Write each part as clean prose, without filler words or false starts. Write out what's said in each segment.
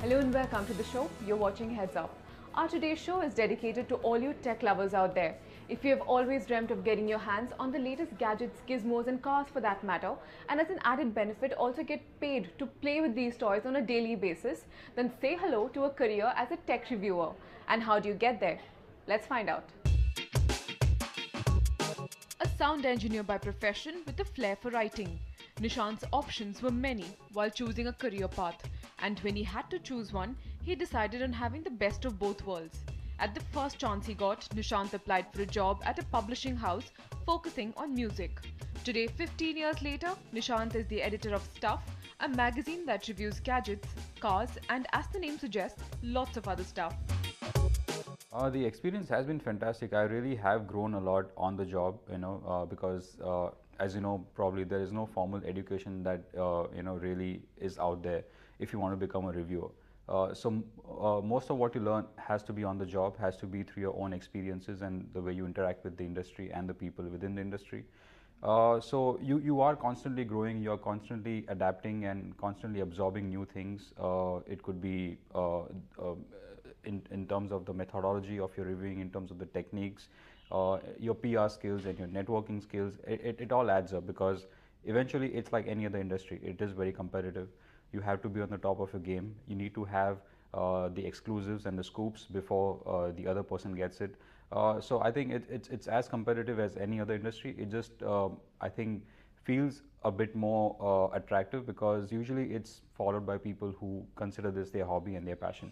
Hello and welcome to the show. You're watching Heads Up. Our today's show is dedicated to all you tech lovers out there. If you have always dreamt of getting your hands on the latest gadgets, gizmos and cars for that matter, and as an added benefit also get paid to play with these toys on a daily basis, then say hello to a career as a tech reviewer. And how do you get there? Let's find out. A sound engineer by profession with a flair for writing, Nishant's options were many while choosing a career path, and when he had to choose one, he decided on having the best of both worlds. At the first chance he got, Nishant applied for a job at a publishing house focusing on music. Today, 15 years later, Nishant is the editor of Stuff, a magazine that reviews gadgets, cars, and as the name suggests, lots of other stuff. The experience has been fantastic. I really have grown a lot on the job, because as you know, probably there is no formal education that really is out there if you want to become a reviewer. Most of what you learn has to be on the job, has to be through your own experiences and the way you interact with the industry and the people within the industry. So you are constantly growing, you are constantly adapting and constantly absorbing new things. It could be in terms of the methodology of your reviewing, in terms of the techniques, your PR skills and your networking skills. It all adds up, because eventually it's like any other industry. It is very competitive. You have to be on the top of your game. You need to have the exclusives and the scoops before the other person gets it. So I think it's as competitive as any other industry. It just I think feels a bit more attractive, because usually it's followed by people who consider this their hobby and their passion.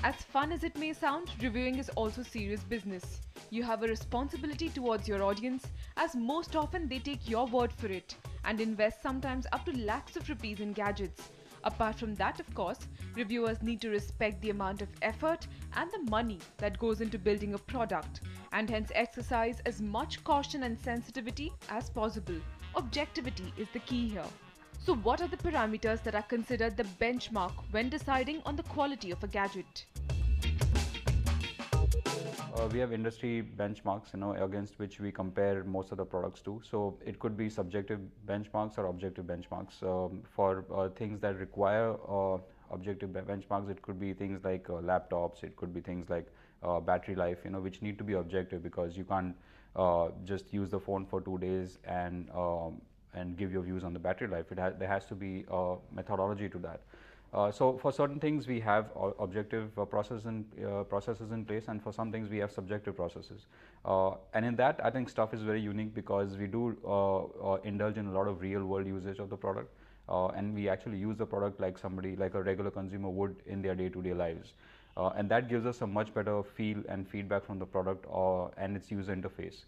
As fun as it may sound, reviewing is also serious business. You have a responsibility towards your audience, as most often they take your word for it and invest sometimes up to lakhs of rupees in gadgets. Apart from that, of course, reviewers need to respect the amount of effort and the money that goes into building a product, and hence exercise as much caution and sensitivity as possible. Objectivity is the key here. So what are the parameters that are considered the benchmark when deciding on the quality of a gadget? We have industry benchmarks, against which we compare most of the products to. So it could be subjective benchmarks or objective benchmarks. For things that require objective benchmarks, it could be things like laptops. It could be things like battery life, which need to be objective, because you can't just use the phone for 2 days and give your views on the battery life. There has to be a methodology to that. So for certain things we have objective processes in place, and for some things we have subjective processes. And in that, I think Stuff is very unique, because we do indulge in a lot of real world usage of the product, and we actually use the product like a regular consumer would in their day-to-day lives. And that gives us a much better feel and feedback from the product and its user interface.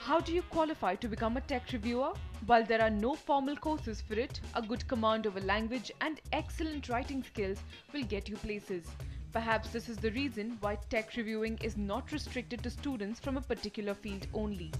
How do you qualify to become a tech reviewer? While there are no formal courses for it, a good command over language and excellent writing skills will get you places. Perhaps this is the reason why tech reviewing is not restricted to students from a particular field only.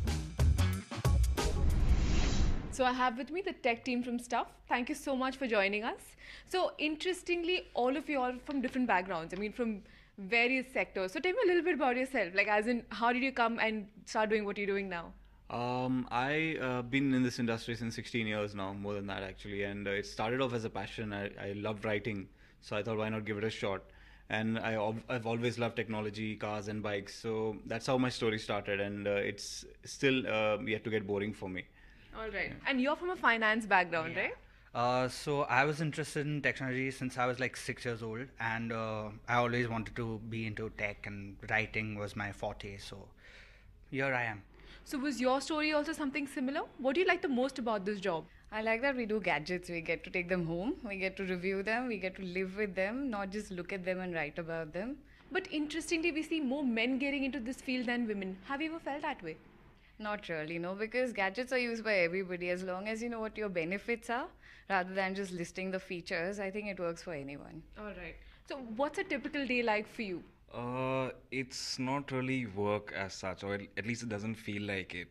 So I have with me the tech team from Stuff. Thank you so much for joining us. So interestingly, all of you are from different backgrounds. I mean, from various sectors. So tell me a little bit about yourself. Like, as in, how did you come and start doing what you're doing now? I've been in this industry since 16 years now, more than that actually, and it started off as a passion. I loved writing, so I thought, why not give it a shot? And I've always loved technology, cars and bikes, so that's how my story started, and it's still yet to get boring for me. All right. And you're from a finance background, right? So I was interested in technology since I was like 6 years old, and I always wanted to be into tech, and writing was my forte, so here I am. So was your story also something similar? What do you like the most about this job? I like that we do gadgets. We get to take them home, we get to review them, we get to live with them, not just look at them and write about them. But interestingly, we see more men getting into this field than women. Have you ever felt that way? Not really, no, because gadgets are used by everybody. As long as you know what your benefits are, rather than just listing the features, I think it works for anyone. All right. So what's a typical day like for you? It's not really work as such, or at least it doesn't feel like it.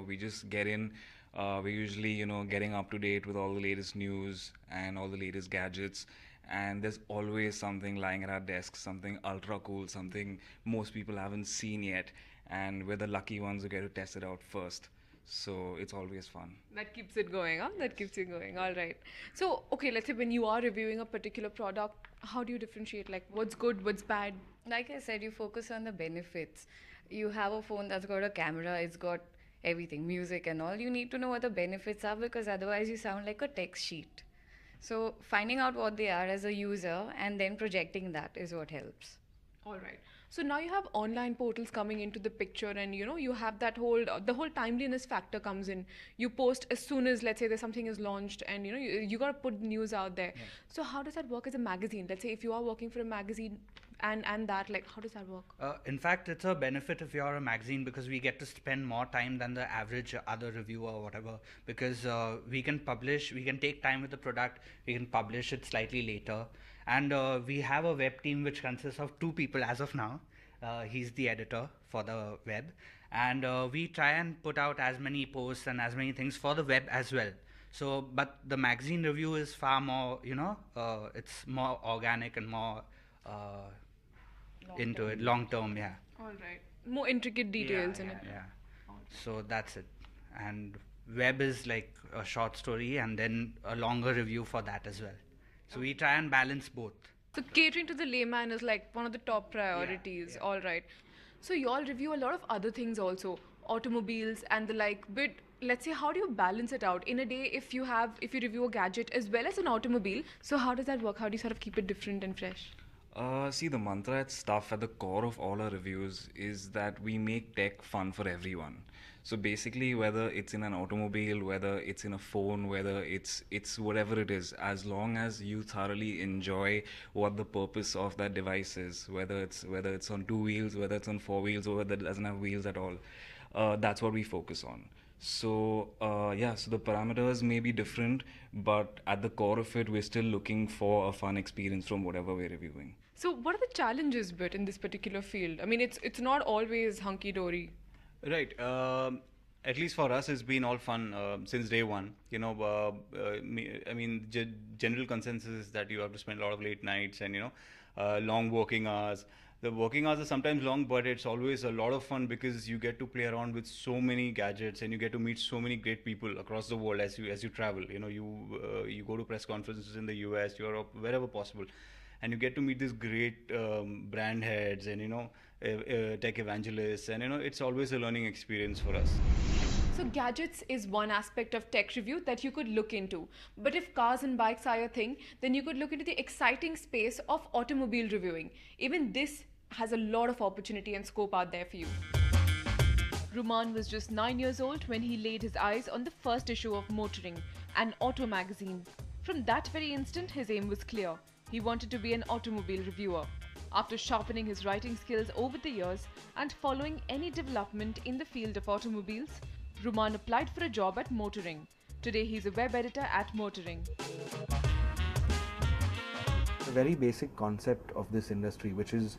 We just get in. We're usually, getting up to date with all the latest news and all the latest gadgets. And there's always something lying at our desks, something ultra cool, something most people haven't seen yet. And we're the lucky ones who get to test it out first. So it's always fun. That keeps it going, huh? That keeps you going. All right. So, okay, let's say when you are reviewing a particular product, how do you differentiate? Like, what's good, what's bad? Like I said, you focus on the benefits. You have a phone that's got a camera, it's got everything, music and all. You need to know what the benefits are because otherwise you sound like a text sheet. So, finding out what they are as a user and then projecting that is what helps. All right. So now you have online portals coming into the picture, and you have that the whole timeliness factor comes in. You post as soon as, let's say, there's something is launched, and you got to put news out there. Yeah. So how does that work as a magazine? Let's say if you are working for a magazine, and that, like, how does that work? In fact, it's a benefit if you're a magazine because we get to spend more time than the average other reviewer or whatever, because we can take time with the product, we can publish it slightly later. And we have a web team which consists of 2 people as of now. He's the editor for the web. And we try and put out as many posts and as many things for the web as well. So, but the magazine review is far more, it's more organic and more into it, long term, yeah. All right. More intricate details in it. Yeah. So that's it. And web is like a short story and then a longer review for that as well. So we try and balance both. So catering to the layman is like one of the top priorities. Yeah. All right. So you all review a lot of other things also, automobiles and the like. But let's say, how do you balance it out in a day if you review a gadget as well as an automobile? So how does that work? How do you sort of keep it different and fresh? See, the mantra at stuff at the core of all our reviews is that we make tech fun for everyone. So basically, whether it's in an automobile, whether it's in a phone, whether it's whatever it is, as long as you thoroughly enjoy what the purpose of that device is, whether it's on 2 wheels, whether it's on 4 wheels, or whether it doesn't have wheels at all, that's what we focus on. So so the parameters may be different, but at the core of it, we're still looking for a fun experience from whatever we're reviewing. So what are the challenges, Bit, in this particular field? I mean, it's not always hunky-dory. Right. At least for us, it's been all fun since day one. General consensus is that you have to spend a lot of late nights and long working hours. The working hours are sometimes long, but it's always a lot of fun because you get to play around with so many gadgets and you get to meet so many great people across the world as you travel. You go to press conferences in the US, Europe, wherever possible, and you get to meet these great brand heads and tech evangelists, and it's always a learning experience for us. So gadgets is one aspect of tech review that you could look into. But if cars and bikes are your thing, then you could look into the exciting space of automobile reviewing. Even this has a lot of opportunity and scope out there for you. Ruman was just 9 years old when he laid his eyes on the first issue of Motoring, an auto magazine. From that very instant, his aim was clear. He wanted to be an automobile reviewer. After sharpening his writing skills over the years and following any development in the field of automobiles, Ruman applied for a job at Motoring. Today he's a web editor at Motoring. A very basic concept of this industry, which is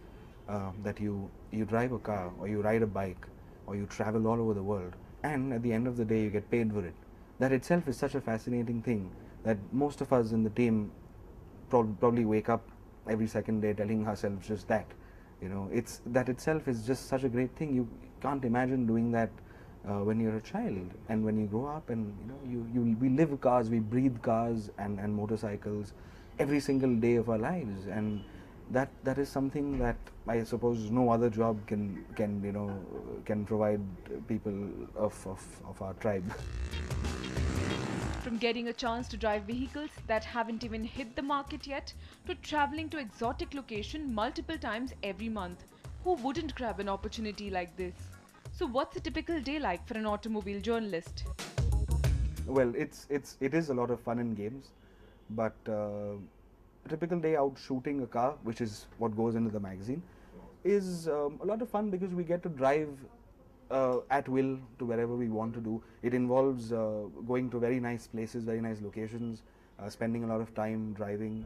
that you drive a car or you ride a bike or you travel all over the world, and at the end of the day you get paid for it. That itself is such a fascinating thing that most of us in the team probably wake up every second day telling ourselves just that. It's that itself is just such a great thing. You can't imagine doing that when you're a child, and when you grow up, and we live cars, we breathe cars and motorcycles every single day of our lives, and that is something that I suppose no other job can provide people of our tribe. From getting a chance to drive vehicles that haven't even hit the market yet, to traveling to exotic location multiple times every month, who wouldn't grab an opportunity like this? So what's a typical day like for an automobile journalist? Well, it is a lot of fun and games, but a typical day out shooting a car, which is what goes into the magazine, is a lot of fun because we get to drive at will to wherever we want to do. It involves going to very nice places, very nice locations, spending a lot of time driving,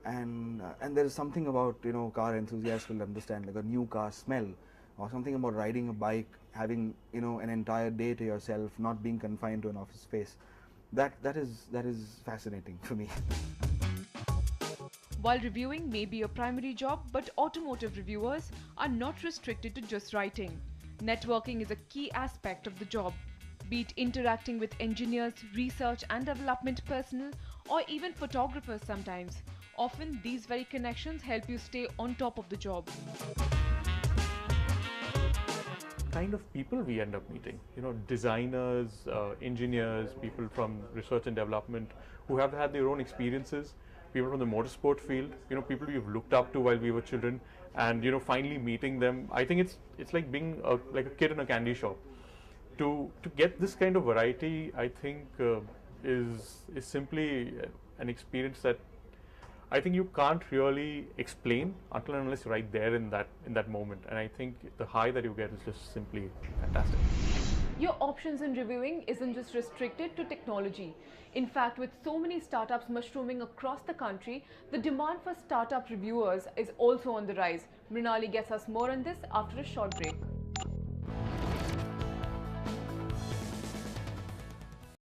and there is something about car enthusiasts will understand, like a new car smell, or something about riding a bike, having an entire day to yourself, not being confined to an office space. That is fascinating for me. While reviewing may be a primary job, but automotive reviewers are not restricted to just writing. Networking is a key aspect of the job. Be it interacting with engineers, research and development personnel, or even photographers sometimes. Often these very connections help you stay on top of the job. Kind of people we end up meeting, designers, engineers, people from research and development who have had their own experiences, people from the motorsport field, people we've looked up to while we were children, and finally meeting them. I think it's like being like a kid in a candy shop. To get this kind of variety, I think is simply an experience that I think you can't really explain until and unless you're right there in that moment. And I think the high that you get is just simply fantastic. Your options in reviewing isn't just restricted to technology. In fact, with so many startups mushrooming across the country, the demand for startup reviewers is also on the rise. Mrinali gets us more on this after a short break.